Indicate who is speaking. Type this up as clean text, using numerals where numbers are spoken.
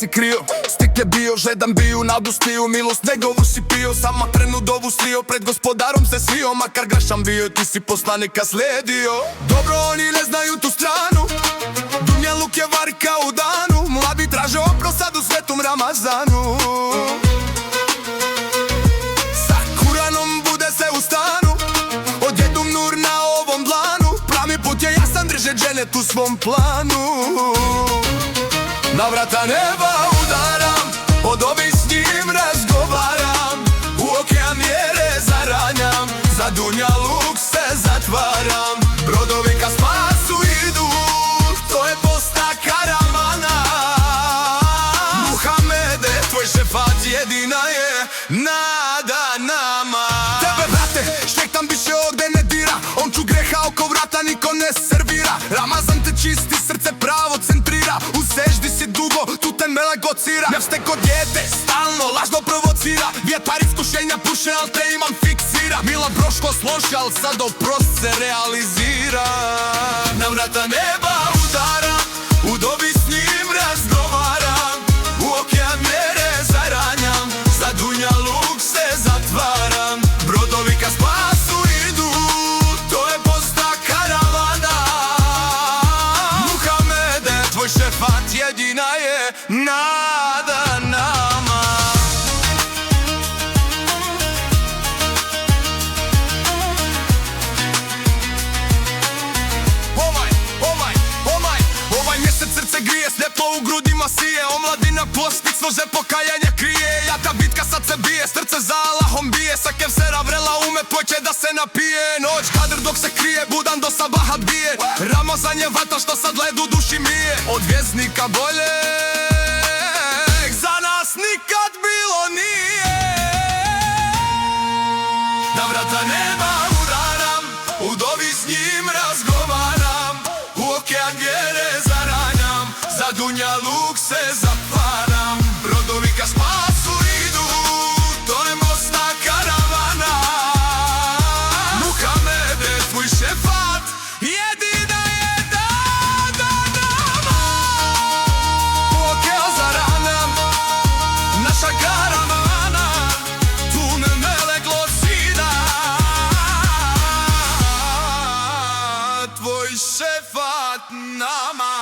Speaker 1: si krio. Stik je bio, žedan bio, nadu stiju, milost njegovu si pio. Sama trenu dovu strio, pred gospodarom se svio. Makar grešan bio, ti si poslanika slijedio. Dobro, oni ne znaju tu stranu, dunjaluk je varka u danu. Mladi traže oprost sad u svetom Ramazanu. Sa Kuranom bude se u stanu, odjednom nur na ovom dlanu. Pravi put je jasan, drže dženet u svom planu. Na vrata neba udaram, od ovih s njim razgovaram. U okean mjere zaranjam, za dunjaluk se zatvaram. Brodovi ka spasu idu, to je posta karavana. Muhamede, tvoj šefat jedina je nada nama. Tebe brate, štektam više ovdje ne dira, on ču greha oko vrata niko ne servira. Ramazan te čisti, srce pravo centrira, u seždi si dugo, tu te melek gocira. Nevste kod dijete, stalno lažno provocira, vjetar iskušenja puše, al te imam fiksira. Mila Broško složi, al sad oprost se realizira. Na vrata neba udaram, u dobi s njim razgovaram. U okean mjere zaranjam, za dunjaluk se zatvaram. Brodovi ka spasu idu, to je posta karavana. Muhamede, tvoj šefat jedina je nada nama. Ovaj mjesec srce grije, slijepo u grudima sije. Omladina posti, svože pokajanje krije. Jaka bitka sad se bije, srce za Allahom bije. Sa kevsera vrela ume poće da se napije. Noć kadr dok se krije, budan do sabaha bije. Ramazan je vata što sad led u duši mije. Od vjesnika bolje za nas nikad bilo nije. Na vrata neba udaram, u dobi s njim razgovaram. U okean vjere zaranjam, za dunjaluk se zatvaram. Brodovi ka spasu idu, to je mosta karavana. Muhamede, tvoj šefat jedina je nada nama. U okean zaranjam, naša karavana, tu me melek locira. Tvoj šefat nama.